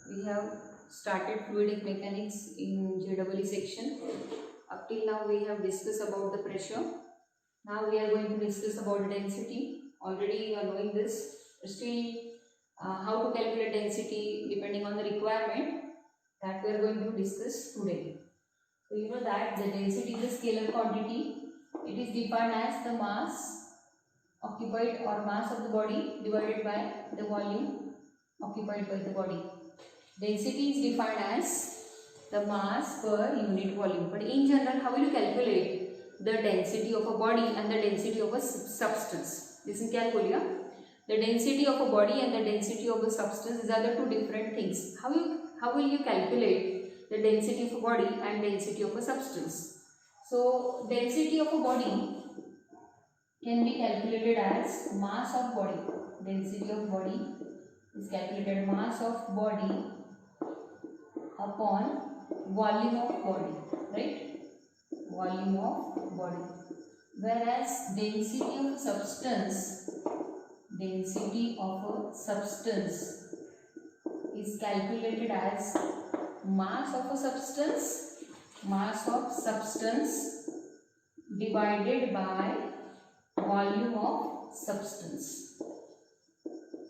we have started fluidic mechanics in JEE section. Up till now we have discussed about the pressure. Now we are going to discuss about density. Already you are knowing this. Still how to calculate density depending on the requirement, that we are going to discuss today. So you know that the density is a scalar quantity. It is defined as the mass occupied or mass of the body divided by the volume occupied by the body. Density is defined as the mass per unit volume. But in general, how will you calculate the density of a body and the density of a substance? Listen carefully. The density of a body and the density of a substance, these are the two different things. How will you calculate the density of a body and density of a substance? So density of a body can be calculated as mass of body. Density of body is calculated mass of body upon volume of body, right? Volume of body. Whereas density of a substance is calculated as mass of substance divided by volume of substance.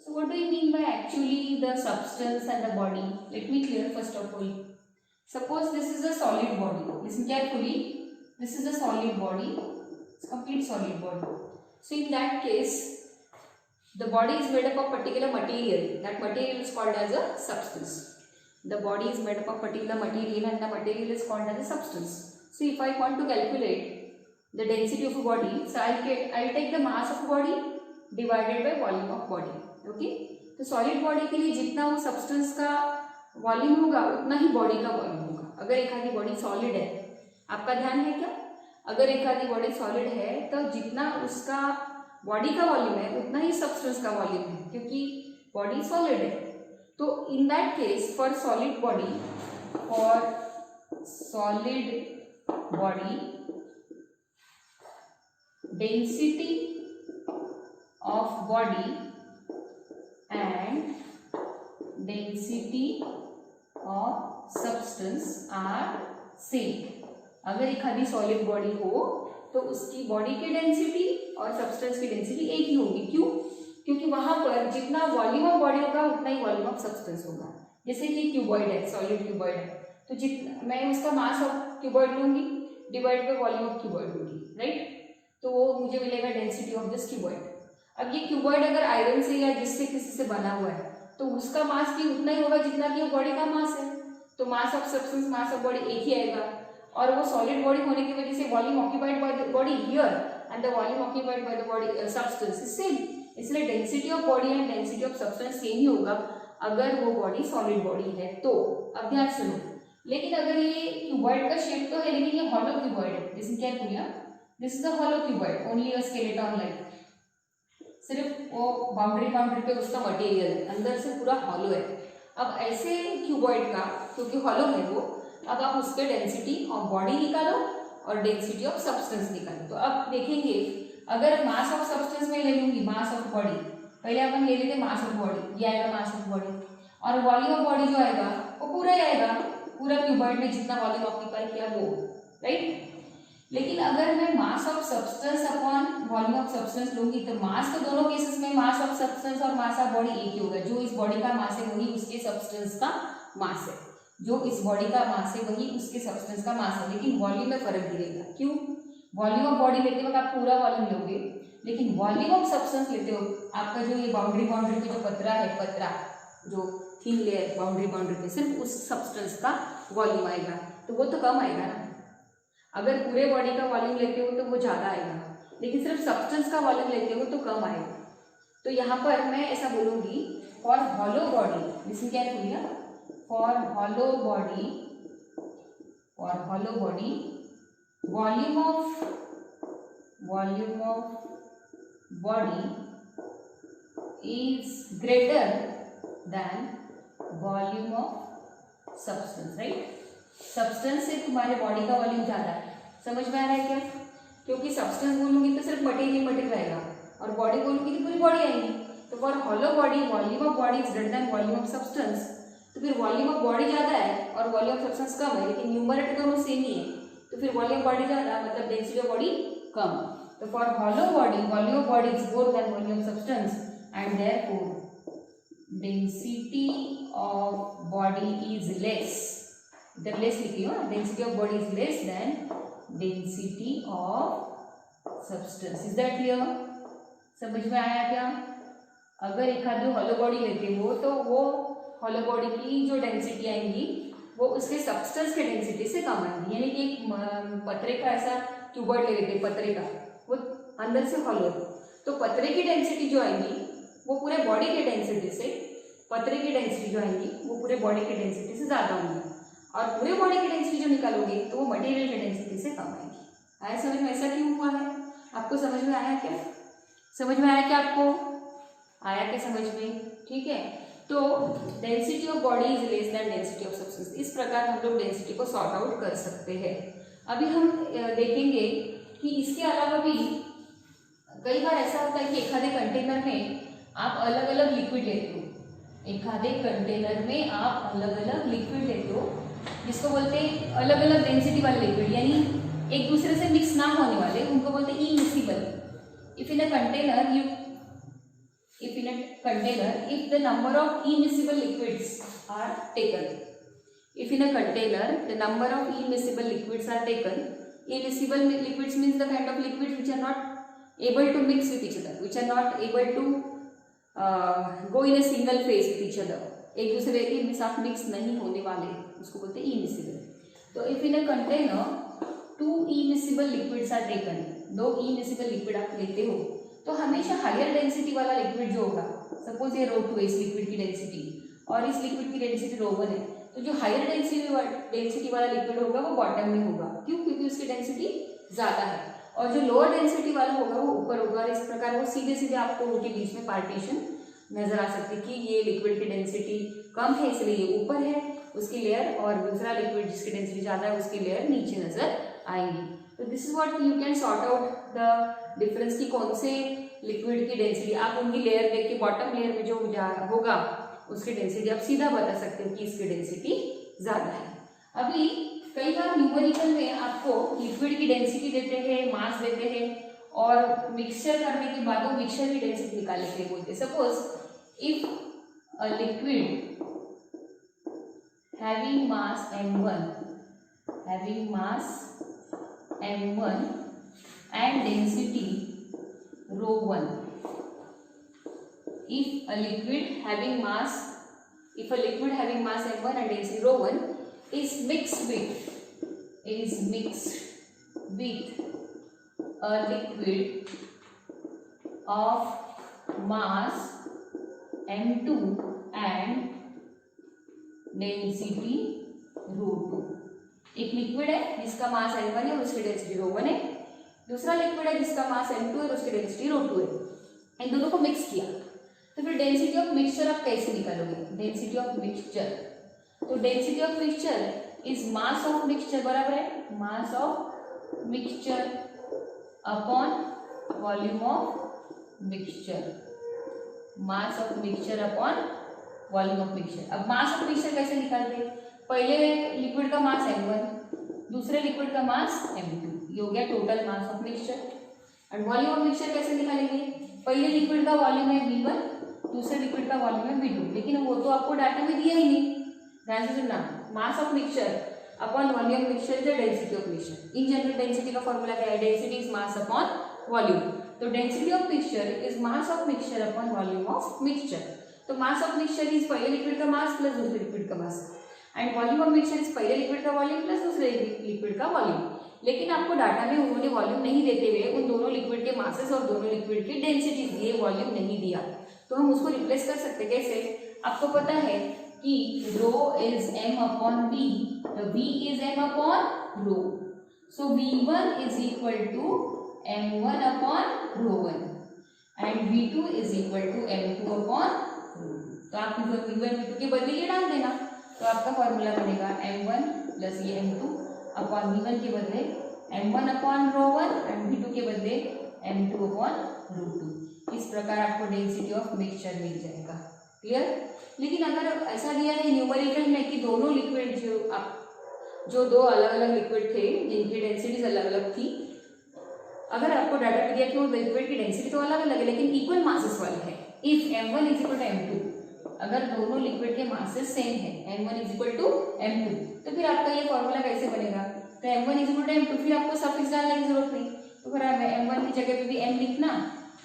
So what do you mean by actually the substance and the body? Let me clear first of all. Suppose this is a solid body. Listen carefully. This is a solid body. It's a complete solid body. So in that case, the body is made up of particular material. That material is called as a substance. The body is made up of particular material and the material is called as a substance. So if I want to calculate the density of a body, so I'll take the mass of body divided by volume of body. Okay, तो solid body के लिए जितना वो substance का volume होगा उतना ही body का volume होगा. अगर एक आधी बॉडी सॉलिड है, आपका ध्यान है क्या? अगर एक आधी बॉडी सॉलिड है तो जितना उसका बॉडी का वॉल्यूम है उतना ही सब्सटेंस का वॉल्यूम है, क्योंकि बॉडी सॉलिड है. तो in that case for solid body density of body and density of substance are same. अगर एक आधी सॉलिड बॉडी हो तो उसकी बॉडी की डेंसिटी और सब्सटेंस की डेंसिटी एक ही होगी. क्यों? क्योंकि वहां पर जितना वॉल्यूम ऑफ बॉडी होगा उतना ही वॉल्यूम ऑफ सब्सटेंस होगा. जैसे कि क्यूबॉइड है, सॉलिड क्यूबॉइड है, तो जितना मैं उसका मास ऑफ क्यूबॉइड लूंगी divide by volume of cuboid लूंगी, राइट? तो वो मुझे मिलेगा डेंसिटी ऑफ दिस क्यूबॉइड. अब ये क्यूबॉइड अगर आयरन से या जिससे किसी से बना हुआ है तो उसका मास भी उतना ही होगा जितना कि वो बॉडी का मास है. तो mass of substance, mass of body एक ही आएगा. और वो सॉलिड बॉडी होने की वजह से volume occupied by the body here and the volume occupied by the body substance is same. इसलिए density of body and density of substance same ही होगा अगर वो बॉडी सॉलिड बॉडी है तो. अब ध्यान सुनो. लेकिन अगर ये क्यूबॉइड का शेप तो है लेकिन ये हॉलो क्यूबॉइड है. Listen carefully. This is a hollow cuboid, only a skeleton like. सिर्फ वो बाउंड्री पे उसका मटेरियल है, अंदर से पूरा हॉलो है. अब ऐसे क्यूबॉइड का, क्योंकि हॉलो है वो, अब आप उसके डेंसिटी ऑफ बॉडी निकालो और डेंसिटी ऑफ सब्सटेंस निकालो. तो अब देखेंगे, अगर मास ऑफ सब्सटेंस में ले लूंगी मास ऑफ बॉडी, पहले अपन ले लेते मास ऑफ बॉडी, ये आएगा मास ऑफ बॉडी, और वॉल्यूम ऑफ बॉडी जो आएगा वो पूरा ही आएगा, पूरा क्यूबॉइड में जितना वॉल्यूम ऑक्यूपाई किया वो, राइट? लेकिन अगर मैं mass of substance upon volume of substance लूंगी तो मास तो दोनों केसेस में मास ऑफ सब्सटेंस और मास ऑफ बॉडी एक ही होगा. जो इस बॉडी का मास है वही उसके सब्सटेंस का मास है, जो इस बॉडी का मास है वही उसके सब्सटेंस का मास है. लेकिन वॉल्यूम में फर्क गिरेगा. क्यों? वॉल्यूम ऑफ बॉडी लेते वक्त आप पूरा वॉल्यूम लोगे, लेकिन वॉल्यूम ऑफ सब्सटेंस लेते हो आपका जो ये बाउंड्री पे जो पतरा जो थिन लेयर बाउंड्री पे सिर्फ उस सब्सटेंस का वॉल्यूम आएगा, तो वो तो कम आएगा ना. अगर पूरे बॉडी का वॉल्यूम लेते हो तो वो ज़्यादा आएगा, लेकिन सिर्फ सब्सटेंस का वॉल्यूम लेते हो तो कम आएगा. तो यहाँ पर मैं ऐसा बोलूँगी, for hollow body, listen carefully, for hollow body volume of body is greater than volume of substance, right? Substance से तुम्हारे बॉडी का वॉल्यूम ज़्यादा है. समझ में आ रहा है क्या? क्योंकि सब्सटेंस बोलूंगी तो सिर्फ मटेरियल आएगा और बॉडी बोलूंगी तो पूरी बॉडी आएगी. तो for hollow body volume of body is greater than volume of substance. तो फिर वॉल्यूम ऑफ बॉडी ज़्यादा है और वॉल्यूम ऑफ सब्सटेंस कम है, लेकिन न्यूमरेटर दोनों सेम ही है, तो फिर वॉल्यूम बॉडी ज़्यादा मतलब डेंसिटी ऑफ बॉडी कम। तो for hollow body volume of body is more than volume of substance and therefore density of body is less. इधर लेस लिखी हो, density of body is less than density of substance. Is that clear? समझ में आया क्या? अगर एक आध हॉलो बॉडी लेते हो तो वो हॉलो बॉडी की जो डेंसिटी आएंगी वो उसके सब्सटेंस के डेंसिटी से कम आएंगी। यानी कि एक पतरे का ऐसा क्यूबॉइड ले लेते हैं, पतरे का, वो अंदर से हॉलो, तो पतरे की डेंसिटी जो आएंगी वो पूरे बॉडी के डेंसिटी से, पतरे की डेंसिटी जो आएंगी वो पूरे बॉडी की डेंसिटी से ज़्यादा होंगी, और पूरे बॉडी की डेंसिटी जो निकालोगे तो वो मटेरियल की डेंसिटी से कम आएगी। आया समझ में? ऐसा क्यों हुआ है? आपको समझ में आया क्या? समझ में आया क्या आपको? आया क्या समझ में? ठीक है, तो density of body is less than density of substance. इस प्रकार हम लोग डेंसिटी को सॉर्ट आउट कर सकते हैं। अभी हम देखेंगे कि इसके अलावा भी कई बार ऐसा होता है कि एक आधे कंटेनर में आप अलग अलग लिक्विड लेते हो, एक आधे कंटेनर में आप अलग अलग लिक्विड लेते हो, जिसको बोलते हैं अलग अलग डेंसिटी वाले लिक्विड, यानी एक दूसरे से मिक्स ना होने वाले, उनको बोलते हैं immiscible. If in a container if the number of immiscible liquids are taken, if in a container the number of immiscible liquids are taken, immiscible liquids means the kind of liquids which are not able to mix with each other, which are not able to go in a single phase with each other, एक दूसरे के साथ mix नहीं होने वाले, उसको बोलते हैं immiscible। तो if in a container two immiscible liquids are taken, दो immiscible liquid आप लेते हो, तो हमेशा हायर डेंसिटी वाला लिक्विड जो होगा, सपोज ये ρ2 है इस लिक्विड की डेंसिटी और इस लिक्विड की डेंसिटी ρ1 है, तो जो हायर डेंसिटी वाला लिक्विड होगा वो बॉटम में होगा। क्यों? क्योंकि उसकी डेंसिटी ज़्यादा है, और जो लोअर डेंसिटी वाला होगा वो ऊपर होगा, और इस प्रकार वो सीधे सीधे आपको उनके बीच में पार्टीशन नजर आ सकती है कि ये लिक्विड की डेंसिटी कम है इसलिए ये ऊपर है उसकी लेयर, और दूसरा लिक्विड जिसकी डेंसिटी ज़्यादा है उसकी लेयर नीचे नजर आएंगी। तो this is what you can sort out the difference की कौन से लिक्विड की डेंसिटी, आप उनकी लेयर देख के बॉटम लेयर में जो होगा उसकी डेंसिटी आप सीधा बता सकते हो कि इसकी डेंसिटी ज़्यादा है। अभी कई बार न्यूमेरिकल में आपको लिक्विड की डेंसिटी देते हैं, मास देते हैं, और मिक्सचर करने के बाद वो मिक्सचर की डेंसिटी निकालने के लिए बोलते हैं। Suppose if a liquid having mass m1 and density ρ1, if a liquid having mass m1 and density ρ1 is mixed with a liquid of mass m2 and density ρ2, एक लिक्विड है जिसका मास m1 है और उसकी डेंसिटी ρ1 है, दूसरा लिक्विड है जिसका मास m2 है और उसकी डेंसिटी ρ2 है। इन दोनों को मिक्स किया, तो फिर डेंसिटी ऑफ मिक्सचर आप कैसे निकालोगे? डेंसिटी ऑफ मिक्सचर, तो density of mixture is mass of mixture बराबर है मास of mixture upon volume of mixture, mass of mixture upon volume of mixture. अब मास ऑफ मिक्सचर कैसे निकालते? पहले लिक्विड का मास m1, दूसरे लिक्विड का मास m2, ये हो गया total mass of mixture. And volume of mixture कैसे निकालेंगे? पहले लिक्विड का वॉल्यूम है v1, दूसरे लिक्विड का वॉल्यूम है v2, लेकिन वो तो आपको डाटा में दिया ही नहीं। ध्यान से सुनना, mass of mixture upon volume mixture is the density of mixture. In general density का फॉर्मूला क्या है? Density is mass upon volume, तो density of mixture is mass of mixture upon volume of mixture. तो mass of mixture is पहले liquid का mass plus दूसरे liquid का mass, and volume of mixture is पहले liquid का volume plus दूसरे liquid का वॉल्यूम। लेकिन आपको डाटा में उन्होंने वॉल्यूम नहीं देते हुए उन दोनों लिक्विड के मासेस और दोनों लिक्विड की डेंसिटी दिए, वॉल्यूम नहीं दिया, तो हम उसको रिप्लेस कर सकते कैसे? आपको पता है कि rho is m upon v, तो v is m upon rho, so v1 is equal to m1 upon rho one and v2 is equal to m2 upon rho two. तो आप v1 v2 के बदले ये डाल देना, तो आपका फॉर्मूला बनेगा m1 प्लस ये m2 अपॉन v1 के बदले m1 upon rho one and v2 के बदले m2 अपॉन रो2। इस प्रकार आपको डेंसिटी ऑफ मिक्सचर मिल जाएगा। क्लियर। लेकिन अगर ऐसा दिया है न्यूमेरिकल में कि दोनों लिक्विड जो दो अलग अलग लिक्विड थे जिनकी डेंसिटीज अलग अलग थी, अगर आपको डाटा दिया कि वो लिक्विड की डेंसिटी तो अलग अलग है लेकिन इक्वल मासेस वाले हैं, if m1 is equal to m2, अगर दोनों लिक्विड के मासेस सेम है m1 is equal to m2, तो फिर आपका ये फॉर्मूला कैसे बनेगा? तो m1 is equal to m2, फिर आपको सफिक्स डालने की जरूरत नहीं, तो फिर m1 की जगह पे भी m लिखना,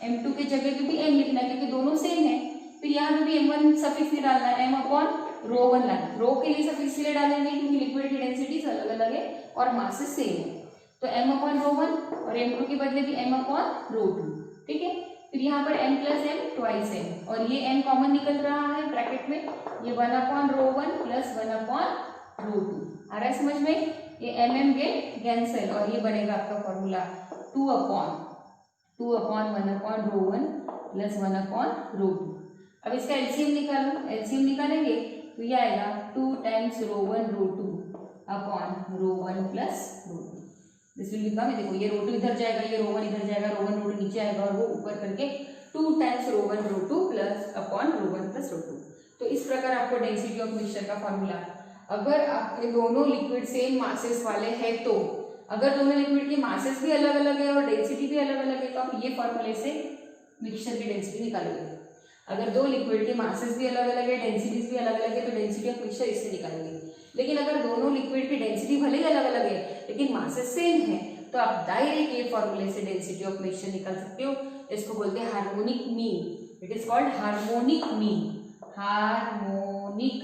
m2 की जगह पे भी m लिखना, क्योंकि दोनों सेम है। फिर यहाँ पे भी m1 सफिक्स नहीं डालना है, m अपॉन रो 1 लाना, रो के लिए सफिक्स इसलिए डालेंगे क्योंकि लिक्विड की डेंसिटीज अलग अलग है और मासेस सेम है, तो m अपॉन रो 1 और m2 के बदले भी m अपॉन रो 2, ठीक है। फिर यहाँ पर m plus m twice m, और ये m कॉमन निकल रहा है ब्रैकेट में, ये 1 upon rho 1 plus 1 upon rho 2, आ रहा है समझ में? ये m गेट कैंसिल और ये बनेगा आपका formula 2 upon 1 upon rho 1 plus 1 upon rho 2। अब इसका एलसीएम निकालो, एलसीएम निकालेंगे तो ये आएगा 2 times rho 1 rho 2 upon rho 1 plus rho 2। This will become, देखो ये रो 2 इधर जाएगा, ये रो 1 इधर जाएगा, रो 1 रो 2 नीचे आएगा और वो ऊपर करके 2 times rho 1 rho 2 plus upon rho 1 plus rho 2। तो इस प्रकार आपको डेंसिटी ऑफ मिक्सचर का फॉर्मूला, अगर आपके दोनों लिक्विड सेम मासेस वाले हैं, तो अगर दोनों लिक्विड के मासेस भी अलग अलग है और डेंसिटी भी अलग अलग है, तो आप ये फॉर्मूले से मिक्सचर की डेंसिटी निकालोगे। अगर दो लिक्विड के मासेस भी अलग अलग है, डेंसिटीज भी अलग अलग है, तो डेंसिटी ऑफ मिक्सचर इससे निकालेंगे। लेकिन अगर दोनों लिक्विड की डेंसिटी भले ही अलग अलग है लेकिन मासेस सेम है, तो आप डायरेक्ट ये फॉर्मूले से डेंसिटी ऑफ मिक्सचर निकाल सकते हो। इसको बोलते हैं harmonic mean, it is called harmonic mean, harmonic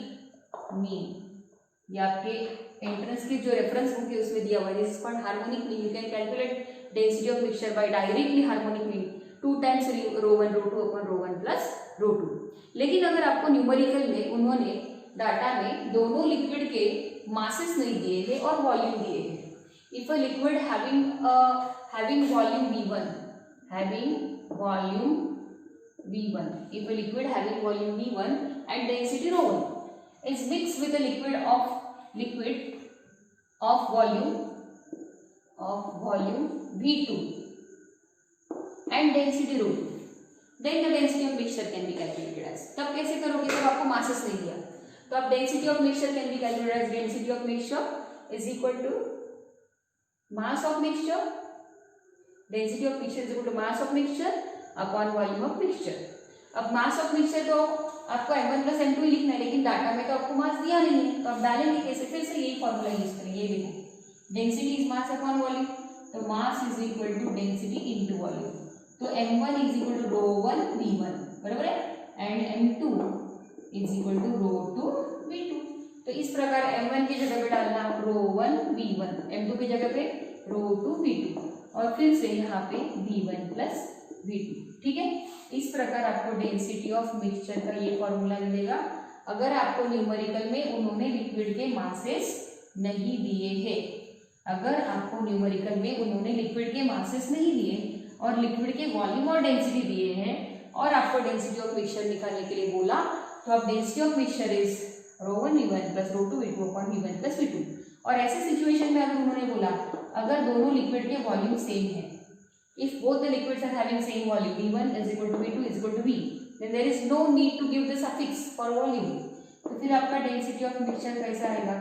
mean. ये आपके एंट्रेंस की जो रेफरेंस बुक है उसमें दिया हुआ है, this is called harmonic mean. You can calculate density of mixture by directly harmonic mean, 2 times rho 1 rho 2 upon rho 1 plus rho 2। लेकिन अगर आपको न्यूमेरिकल में उन्होंने डाटा में दोनों लिक्विड के मासेस नहीं दिए हैं और वॉल्यूम दिए हैं, if a liquid having volume v1, if a liquid having volume v1 and density rho 1 is mixed with a liquid of volume v2 and density rho 2, then the density of mixture can be calculated as, तब कैसे करोगे जब आपको masses नहीं दिया, तो आप density of mixture can be calculated as density of mixture is equal to mass of mixture, density of mixture is equal to mass of mixture upon volume of mixture. अब मास ऑफ मिक्सचर तो आपको m1 plus m2 ही लिखना है, लेकिन data में तो आपको मास दिया नहीं है, तो आप डालेंगे कैसे? फिर से यही फॉर्मूला यूज करेंगे, ये देखो density is mass upon volume, तो mass is equal to density into volume, तो m1 is equal to row 1 v1 बराबर है, and m2 is equal to rho 2 v2। तो इस प्रकार m1 की जगह पे डालना रो 1 v1, m2 की जगह पे रो 2 v2, और फिर से यहाँ पे v1 प्लस v2, ठीक है। इस प्रकार आपको डेंसिटी ऑफ मिक्सचर का ये फॉर्मूला मिलेगा अगर आपको न्यूमेरिकल में उन्होंने लिक्विड के मासेस नहीं दिए हैं। अगर आपको न्यूमेरिकल में उन्होंने लिक्विड के मासेस नहीं दिए और लिक्विड के वॉल्यूम और डेंसिटी दिए हैं और आपको डेंसिटी ऑफ मिक्सचर निकालने के लिए बोला, तो आप density of mixture is rho 1 v1 plus rho 2 v2 upon v1 plus v2। और ऐसे सिचुएशन में अगर उन्होंने बोला अगर दोनों लिक्विड के वॉल्यूम सेम है, if both the liquids are having same volume v1 is equal to v2 is equal to v, then there is no need to give the suffix for volume। तो फिर आपका density of mixture कैसा आएगा?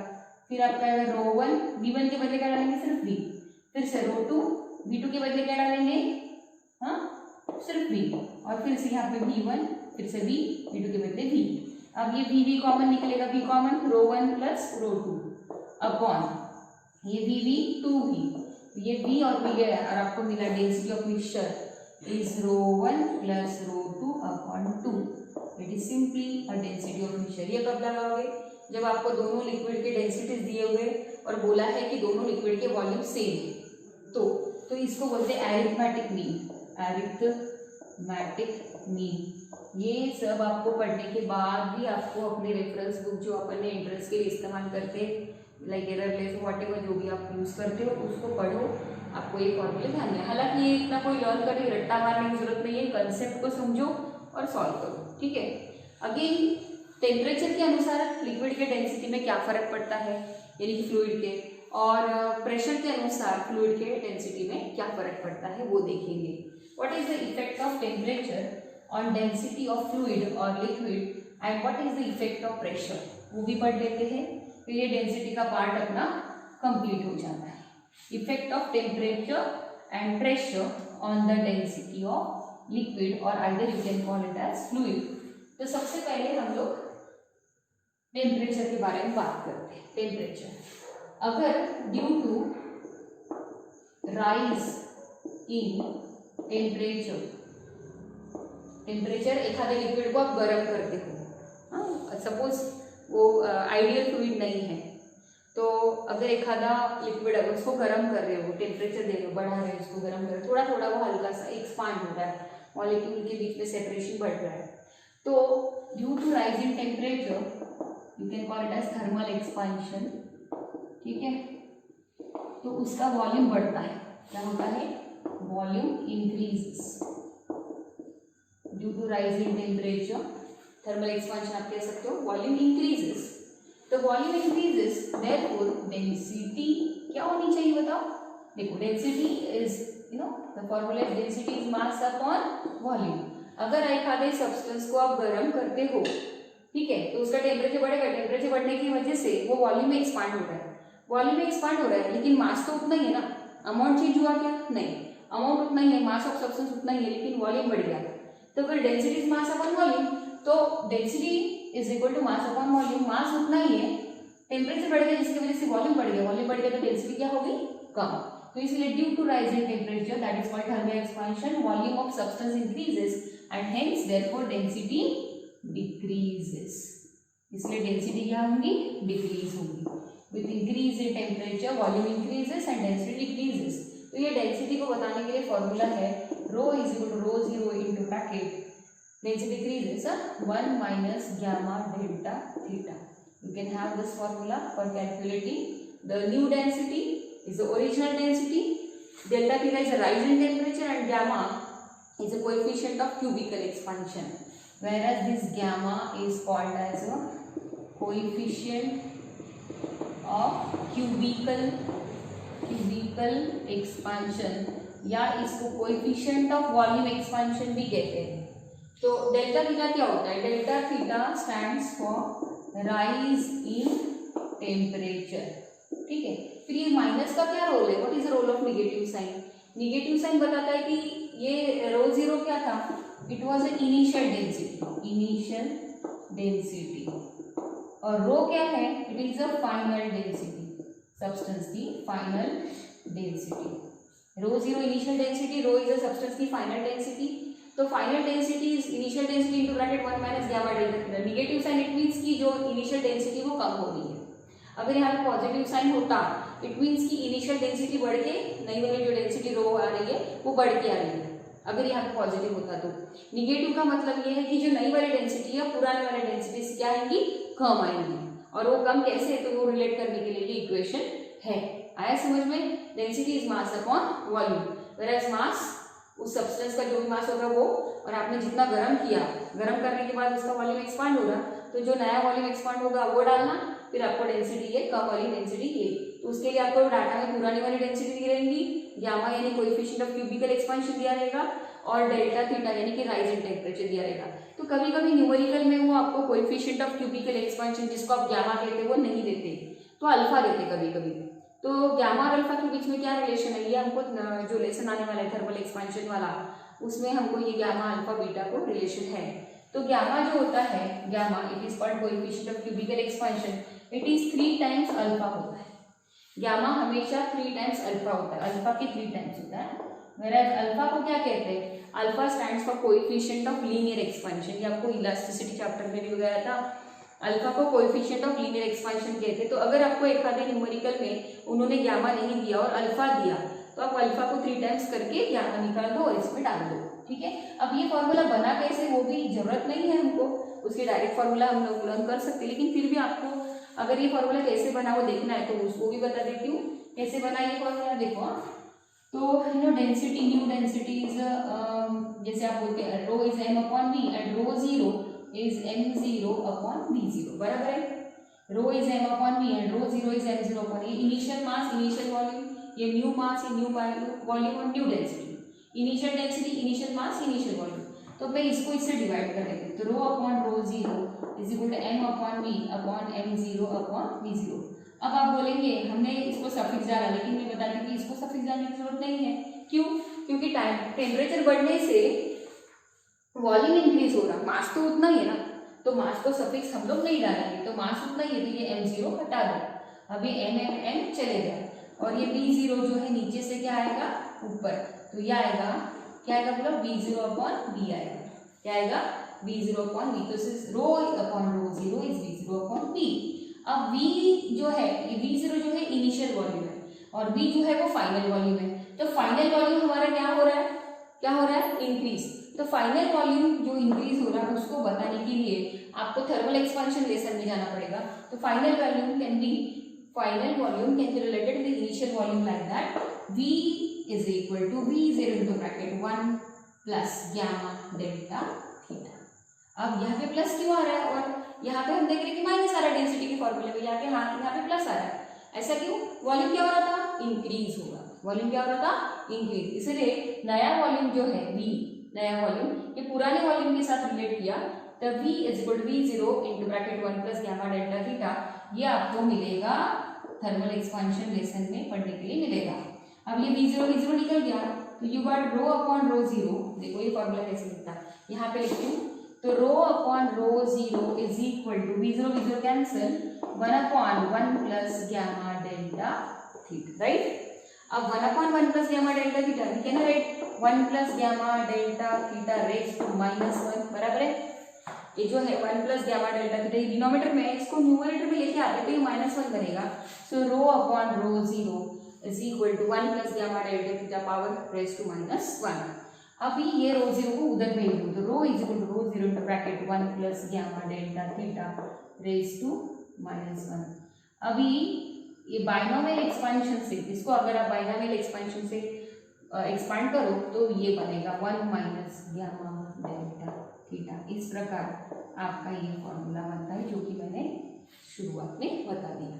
फिर आपका रो 1 v1 के बदले क्या डालेंगे? सिर्फ v। फिर से रो 2 v2 के बदले क्या डालेंगे? हाँ, सिर्फ v, और फिर से यहाँ पे v1 फिर से v, v2 के बदले v। अब ये v कॉमन निकलेगा, v कॉमन, रो 1 प्लस रो 2 अपॉन ये v 2v, ये v और v गया और आपको मिला density of mixture is rho 1 plus rho 2 upon 2। It is simply a density of mixture. ये कब लगाओगे? जब आपको दोनों लिक्विड के डेंसिटीज दिए हुए और बोला है कि दोनों लिक्विड के वॉल्यूम सेम है, तो इसको बोलते हैं एरिथमेटिक मीन, एरिथमेटिक मीन। ये सब आपको पढ़ने के बाद भी आपको अपने रेफरेंस बुक जो अपन ने एंट्रेंस के लिए इस्तेमाल करते हैं, लाइक एररलेस व्हाटएवर जो भी आप यूज़ करते हो उसको पढ़ो, आपको ये फॉर्मूले ध्यान है। हालांकि ये इतना कोई लर्न करने रट्टा मारने की जरूरत नहीं है, कंसेप्ट को समझो और सॉल्व करो, ठीक है। अगेन टेम्परेचर के अनुसार लिक्विड के डेंसिटी में क्या फ़र्क पड़ता है, यानी कि फ्लूइड के, और प्रेशर के अनुसार फ्लूइड के डेंसिटी में क्या फ़र्क पड़ता है वो देखेंगे। What is the effect of temperature on density of fluid और liquid and what is the effect of pressure, वो भी पढ़ लेते हैं। फिर ये डेंसिटी का पार्ट अपना कंप्लीट हो जाता है। Effect of temperature and pressure on the density of liquid और either you can call it as fluid. तो सबसे पहले हम लोग टेम्परेचर के बारे में बात करते हैं। टेम्परेचर, अगर due to rise in temperature, temperature एखादे लिक्विड को आप गर्म करते हो, हाँ सपोज वो आइडियल फ्लूइड नहीं है, तो अगर एखादा लिक्विड अगर उसको गर्म कर रहे हो, टेम्परेचर दे रहे हो, बढ़ा रहे हो, उसको गर्म कर रहे हो, थोड़ा थोड़ा वो हल्का सा एक्सपांड हो रहा है, मॉलिक्यूल के बीच में सेपरेशन बढ़ रहा है, तो due to rise in temperature you can call it as thermal expansion, ठीक है। तो उसका वॉल्यूम बढ़ता है, क्या होता है, volume increases due to rise in temperature, thermal expansion आप कह सकते हो, वॉल्यूम इंक्रीजेस। तो वॉल्यूम इंक्रीजेस, देयरफॉर डेंसिटी क्या होनी चाहिए बताओ, देखो density is the formula is density is mass upon volume. अगर एक आधे सब्सटेंस को आप गर्म करते हो, ठीक है, तो उसका टेम्परेचर बढ़ेगा, टेम्परेचर बढ़ने की वजह से वो वॉल्यूम में एक्सपांड हो रहा है, वॉल्यूम में एक्सपांड हो रहा है, लेकिन मास तो उतना ही है ना, अमाउंट चेंज हुआ क्या, नहीं, अमाउंट उतना ही है, मास ऑफ सब्सटेंस उतना ही है, लेकिन वॉल्यूम बढ़ गया। तो अगर density is mass upon volume, तो density is equal to mass upon volume, mass उतना ही है, टेम्परेचर बढ़ गया जिसकी वजह से वॉल्यूम बढ़ गया, वॉल्यूम बढ़ गया तो डेंसिटी क्या होगी, कम। तो इसलिए due to rise in temperature that is called thermal expansion, volume of substance increases and hence therefore density decreases, इसलिए डेंसिटी क्या होगी, डिक्रीज होगी। With increase in temperature volume increases and density decreases. तो ये डेंसिटी को बताने के लिए फॉर्मूला है rho is equal to rho zero into bracket density increases 1 minus gamma delta theta. You can have this formula for calculating the new density is the original density, delta theta is a rise in temperature and gamma is a coefficient of cubical expansion, whereas this gamma is called as a coefficient of cubical expansion या इसको coefficient of volume expansion भी कहते हैं। तो delta theta क्या होता है, delta theta stands for rise in temperature, ठीक है। फिर ये माइनस का क्या रोल है, what is the role of negative sign, negative sign बताता है कि ये रो जीरो क्या था, it was an initial density, और रो क्या है, it is the final density, substance की final density. Rho zero initial density, rho is the substance की फाइनल डेंसिटी। तो final density is initial density into bracket 1 minus gamma delta theta. Negative sign it means कि जो initial density वो कम हो रही है। अगर यहाँ पे पॉजिटिव साइन होता इट मींस कि इनिशियल डेंसिटी बढ़ के नई वाली जो डेंसिटी रो आ रही है वो बढ़ के आ रही है, अगर यहाँ पे पॉजिटिव होता तो। निगेटिव का मतलब ये है कि जो नई वाली डेंसिटी है पुराने वाले डेंसिटी से क्या आएंगी, कम आएंगी, और वो कम कैसे है तो वो रिलेट करने के लिए इक्वेशन है। आया समझ में, density is mass upon volume, whereas mass उस सब्सटेंस का जो भी मास होगा वो, और आपने जितना गर्म किया, गर्म करने के बाद उसका वॉल्यूम एक्सपांड होगा, तो जो नया वॉल्यूम एक्सपांड होगा वो डालना, फिर आपको डेंसिटी ये कम वाली डेंसिटी ये, तो उसके लिए आपको डाटा में पुरानी वाली डेंसिटी दी रहेंगी, गामा यानी कोएफिशिएंट ऑफ क्यूबिकल एक्सपांशन दिया रहेगा, और डेल्टा थीटा यानी कि राइज इन टेम्परेचर दिया रहेगा। तो कभी कभी न्यूमेरिकल में वो आपको कोएफिशिएंट ऑफ क्यूबिकल एक्सपांशन जिसको आप गामा कहते हैं वो नहीं देते, तो अल्फा देते कभी कभी। तो गामा और अल्फा के बीच में क्या रिलेशन है, ये हमको जो लेसन आने वाला है थर्मल एक्सपांशन वाला, उसमें हमको ये गामा अल्फा बीटा को रिलेशन है। तो गामा जो होता है, gamma it is called coefficient of cubicle expansion, it is 3 times alpha होता है। गामा हमेशा 3 टाइम्स अल्फा होता है, अल्फा के 3 टाइम्स होता है। व्हेयरएज अल्फा को क्या कहते हैं, alpha stands for coefficient of linear expansion, ये आपको इलास्टिसिटी चैप्टर में भी बताया था। अल्फा को कोएफिशिएंट ऑफ लीनियर एक्सपांशन कहते हैं। तो अगर आपको एक आधे न्यूमेरिकल में उन्होंने गामा नहीं दिया और अल्फा दिया, तो आप अल्फा को 3 टाइम्स करके गामा निकाल दो और इसमें डाल दो, ठीक है। अब ये फॉर्मूला बना कैसे वो भी जरूरत नहीं है हमको, उसके डायरेक्ट फॉर्मूला हम लोग लर्न कर सकते हैं, लेकिन फिर भी आपको अगर ये फॉर्मूला कैसे बना वो देखना है तो उसको भी बता देती हूँ कैसे बना ये फॉर्मूला। देखो, तो डेंसिटी, न्यू डेंसिटीज, जैसे आप बोलते हैं rho is m upon v and rho zero is m0 upon v0, बराबर है। Rho is m upon v and rho zero is m0 upon, ये इनिशियल मास इनिशियल वॉल्यूम, ये न्यू मास ये new volume और new density, initial density initial mass initial volume. तो मैं इसको इससे डिवाइड कर देती हूँ, तो rho upon rho zero is equal to m upon v upon m0 upon v0। अब आप बोलेंगे हमने इसको सफिक्स डाला, लेकिन मैं बताती हूँ कि इसको सफिक्स डालने की जरूरत नहीं है। क्यों? क्योंकि टेम्परेचर बढ़ने से वॉल्यूम इंक्रीज हो रहा, मास तो उतना ही है ना, तो मास को सफिक्स हम लोग नहीं डालेंगे, तो मास उतना ही है, तो ये m0 हटा दो। अभी m चले गए और ये v0 जो है नीचे से क्या आएगा ऊपर, तो ये आएगा क्या आएगा बोलो v0 अपॉन v आएगा। क्या आएगा v0 अपॉन v, तो rho upon rho 0 is v0 upon v। अब v जो है ये v0 जो है इनिशियल वॉल्यूम है और v जो है वो फाइनल वॉल्यूम है, तो फाइनल वॉल्यूम हमारा क्या हो रहा है, क्या हो रहा है इंक्रीज। तो फाइनल वॉल्यूम जो इंक्रीज हो रहा है उसको बताने के लिए आपको थर्मल एक्सपेंशन लेसन में जाना पड़ेगा। तो final volume can be related to the initial volume like that v is equal to v0 into bracket 1 plus gamma delta theta. अब यहाँ पे प्लस क्यों आ रहा है और यहाँ पे हम देख रहे हैं कि माइनस आ रहा है डेंसिटी के फॉर्मूले में, यहाँ पे प्लस आ रहा है। ऐसा क्यों? वॉल्यूम क्या हो रहा था, इंक्रीज होगा। वॉल्यूम क्या हो रहा था, इंक्रीज। इसलिए नया वॉल्यूम जो है v, नया वॉल्यूम ये पुराने वॉल्यूम के साथ रिलेट किया, तो v is equal to v0 into bracket 1 plus gamma delta theta. ये आपको मिलेगा थर्मल एक्सपेंशन लेसन में पढ़ने के लिए मिलेगा। अब ये v0 निकल गया, तो you got row upon rho 0। देखो ये फॉर्मूला कैसे लिखता है, यहाँ पे लिखती हूँ, तो rho upon rho 0 is equal to v0 cancel 1 upon 1 plus gamma delta theta, right. अब 1 upon 1 plus gamma delta theta we can write 1 plus gamma delta theta raise to -1, बराबर है। ये जो है 1 प्लस गामा डेल्टा थीटा ये denominator में है, इसको न्यूमरेटर में लेके आते तो ये -1 बनेगा। So rho upon rho 0 is equal to 1 plus gamma delta theta power raise to -1। अभी ये रो 0 को उधर भेज दो, तो rho is equal to rho 0 into bracket 1 plus gamma delta theta raise to -1। अभी ये बाइनोमियल एक्सपेंशन से, इसको अगर आप बाइनोमियल एक्सपेंशन से एक्सपांड करो तो ये बनेगा 1 माइनस गामा डेल्टा थीटा। इस प्रकार आपका ये फॉर्मूला बनता है, जो कि मैंने शुरुआत में बता दिया।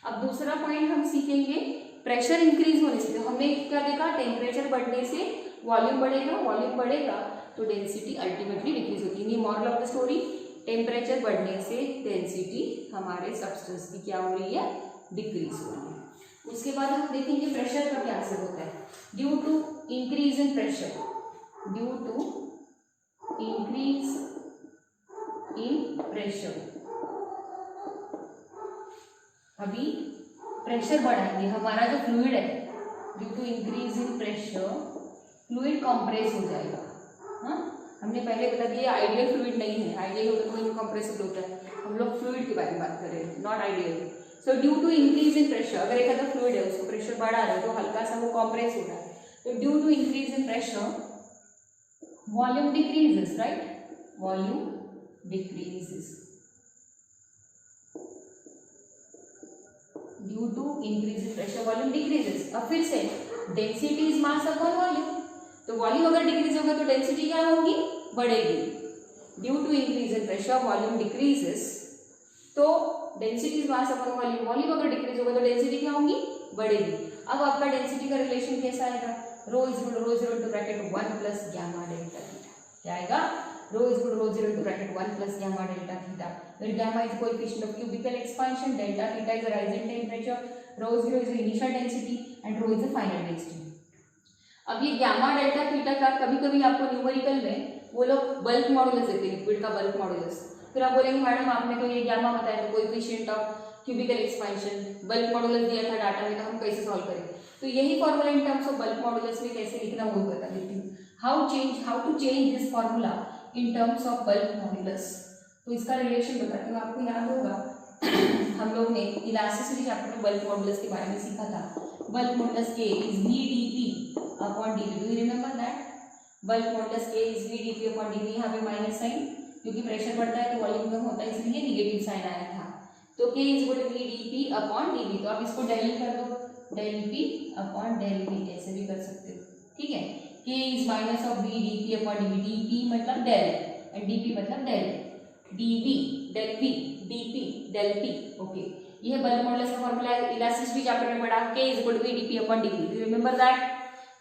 अब दूसरा पॉइंट हम सीखेंगे, प्रेशर इंक्रीज होने से। तो हमने क्या देखा, टेम्परेचर बढ़ने से वॉल्यूम बढ़ेगा, वॉल्यूम बढ़ेगा तो डेंसिटी अल्टीमेटली डिक्रीज होती है। Moral of the story, temperature बढ़ने से डेंसिटी हमारे सब्सटेंस की क्या हो रही है, डिक्रीज हो रही है। उसके बाद हम देखेंगे प्रेशर का क्या असर होता है। Due to increase in pressure, due to increase in pressure, अभी प्रेशर बढ़ाएंगे, हमारा जो फ्लूइड है due to increase in pressure fluid compress हो जाएगा। हाँ, हमने पहले बता दिया आइडियल फ्लूइड नहीं है, आइडियल होता है तो इनकम्प्रेसिबल होता है, हम लोग फ्लूइड के बारे में बात कर रहे हैं, not ideal. So due to increase in pressure, अगर एक अदर फ्लूइड है उसको प्रेशर बढ़ा रहे तो हल्का सा वो कंप्रेस हो रहा है, तो due to increase in pressure volume decreases, right, volume decreases due to increase in pressure volume decreases. अब फिर से density is mass upon volume, तो वॉल्यूम अगर डिक्रीज होगा तो डेंसिटी क्या होगी, बढ़ेगी। Due to increase in pressure volume decreases, तो density is mass upon volume, volume अगर डिक्रीज होगा तो डेंसिटी क्या होगी, बढ़ेगी। अब आपका डेंसिटी का रिलेशन कैसा आएगा, rho is equal to rho 0 into bracket 1 plus gamma delta theta. क्या आएगा, rho is equal to rho 0 into bracket 1 plus gamma delta theta, where gamma is coefficient of cubical expansion, delta theta is a rise in temperature, rho 0 is the initial density and rho is the final density. अब ये gamma delta theta का कभी कभी आपको numerical में वो लोग bulk modulus देते हैं, लिक्विड का बल्क मॉडुलस, फिर आप बोलेंगे मैडम आपने तो ये गामा बताया तो coefficient of cubicle expansion bulk modulus दिया था डाटा में, तो हम कैसे सॉल्व करें। तो यही formula in terms of bulk modulus में कैसे लिखना वो बता देती हूँ, how to change this formula in terms of bulk modulus. तो इसका रिलेशन बताती हूँ, आपको याद होगा हम लोग ने इलास्टिसिटी चैप्टर में बल्क मॉडुलस के बारे में सीखा था। Bulk modulus K is VdP upon dP, do you remember that? Bulk modulus K is VdP upon dP, यहाँ पे माइनस साइन, क्योंकि प्रेशर बढ़ता है तो वॉल्यूम कम होता है इसलिए निगेटिव साइन आया था। तो K is equal to VdP upon dP, तो आप इसको डेल कर दो, del P upon del V ऐसे भी कर सकते हो, ठीक है। K is minus of VdP upon dP, dP मतलब डेल एंड dP मतलब del, dV del P dP del P, okay. ये बल्क मॉडुलस का फॉर्मूला है, इलास्टिसिटी चैप्टर में पढ़ा, K is equal to VdP upon dP, do you remember that?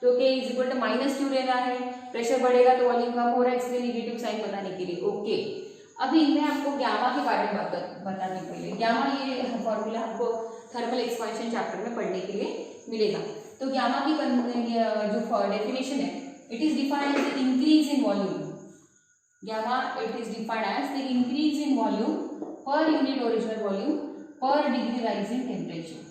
तो K is equal to minus क्यों रहना है, प्रेशर बढ़ेगा तो वॉल्यूम कम हो रहा है इसलिए निगेटिव साइन बताने के लिए, ओके। अभी मैं आपको गामा के बारे में बताने पहले गामा, ये फॉर्मूला आपको थर्मल एक्सपेंशन चैप्टर में पढ़ने के लिए मिलेगा। तो गामा की जो डेफिनेशन है, it is defined as the increase in volume. Gamma it is defined as the increase in volume per unit original volume per degree rise in temperature.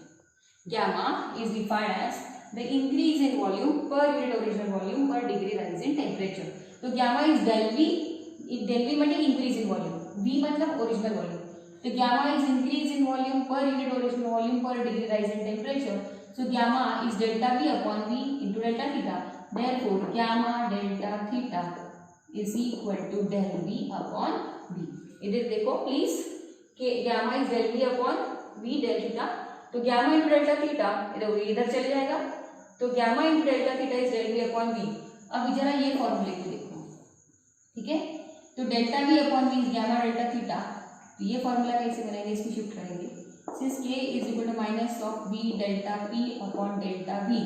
Gamma is defined as the increase in volume per unit original volume per degree rise in temperature. तो gamma is del V मतलब increase in volume, V मतलब original volume. तो gamma is increase in volume per unit original volume per degree rise in temperature. So gamma is delta V upon V into delta theta. Therefore gamma delta theta is equal to del V upon V। इधर देखो please कि gamma is del V upon V del theta. तो gamma into delta theta इधर चले जाएगा, तो gamma into delta theta is del V upon V। अब जरा ये फॉर्मूले को देखो, ठीक है। तो delta V upon V is gamma delta theta. तो ये फॉर्मूला कैसे बनाएंगे, इसको शिफ्ट करेंगे। Since K is equal to minus of V delta P upon delta V।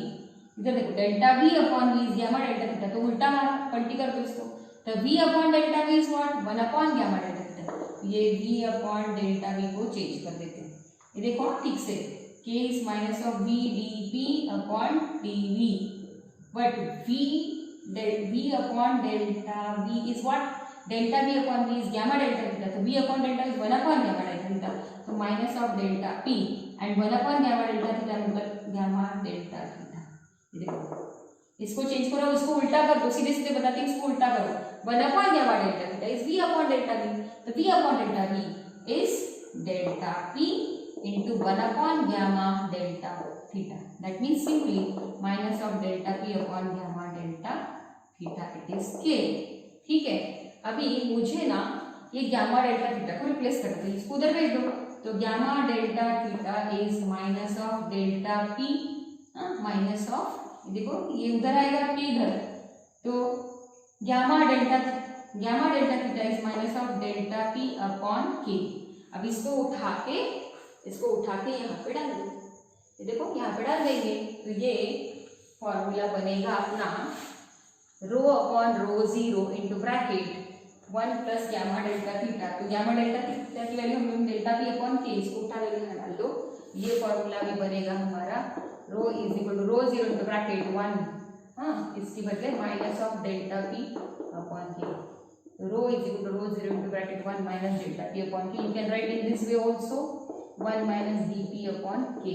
इधर देखो delta V upon V is gamma delta theta, तो उल्टा मारा, पलटी कर दो इसको। तो V upon delta V is what, 1 upon gamma delta theta. ये V अपॉन डेल्टा V को चेंज कर देते हैं। ये देखो ठीक से, K is minus of V dP upon dV, but V upon delta V is what, delta V upon V is gamma delta theta. तो V upon delta is 1 upon gamma delta theta, तो minus of delta P and 1 upon gamma delta theta मतलब gamma delta theta. ये देखो इसको change करो, इसको उल्टा कर दो, सीधे सीधे बताते हैं, इसको उल्टा करो। 1 upon gamma delta theta is V upon delta V, तो V upon delta V is delta P into 1 upon gamma delta theta. That means simply minus of delta P upon gamma delta theta. It is K. ठीक है, अभी मुझे ना ये gamma delta theta को replace कर दो, इसको उधर भेज दो। तो gamma delta theta is minus of delta P, minus of, देखो ये उधर आएगा P इधर, तो gamma delta theta is minus of delta P upon K। अब इसको उठा के यहाँ पे डाल दो। ये देखो यहाँ पे डाल देंगे, तो ये फॉर्मूला बनेगा अपना रो upon rho 0 into bracket 1 plus gamma delta theta. तो गामा डेल्टा थीटा की वैल्यू हम डेल्टा P अपॉन K, इसको उठा के यहाँ डाल दो। ये फॉर्मूला भी बनेगा हमारा rho is equal to rho 0 into bracket 1, इसकी बदले minus of delta P upon K। Rho is equal to rho 0 into bracket 1 minus delta P upon K। You can write in this way also 1 minus dP upon K।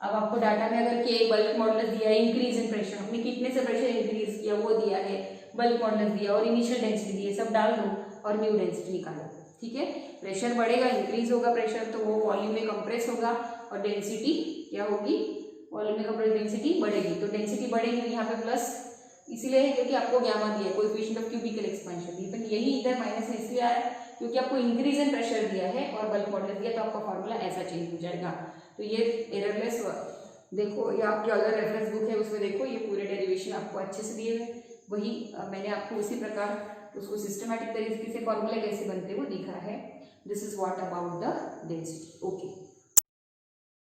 अब आपको data में अगर K bulk modulus दिया है, increase in pressure, हमने कितने से pressure increase किया वो दिया है, बल्क मॉडुलस दिया और इनिशियल डेंसिटी दी है, सब डाल दो और न्यू डेंसिटी निकालो। ठीक है, प्रेशर बढ़ेगा, इंक्रीज होगा प्रेशर, तो वो वॉल्यूम में कंप्रेस होगा और डेंसिटी क्या होगी, वॉल्यूम में कंप्रेस डेंसिटी बढ़ेगी। तो डेंसिटी बढ़ेगी, तो यहाँ पे प्लस इसीलिए है क्योंकि आपको गामा दिया है, कोएफिशिएंट ऑफ क्यूबिकल एक्सपेंशन दी, पर यही इधर माइनस में इसलिए आया क्योंकि आपको इंक्रीज इन प्रेशर दिया है और बल्क मॉडुलस दिया, तो आपका फॉर्मूला ऐसा चेंज हो जाएगा। तो ये एररलेस देखो, ये आपके अगर रेफरेंस बुक है उसमें देखो, ये पूरे डेरिवेशन आपको अच्छे से दिए हुए, वही मैंने आपको उसी प्रकार उसको सिस्टमैटिक तरीके से फॉर्मूला कैसे बनते हैं वो दिखा है। This is what about the density. Okay.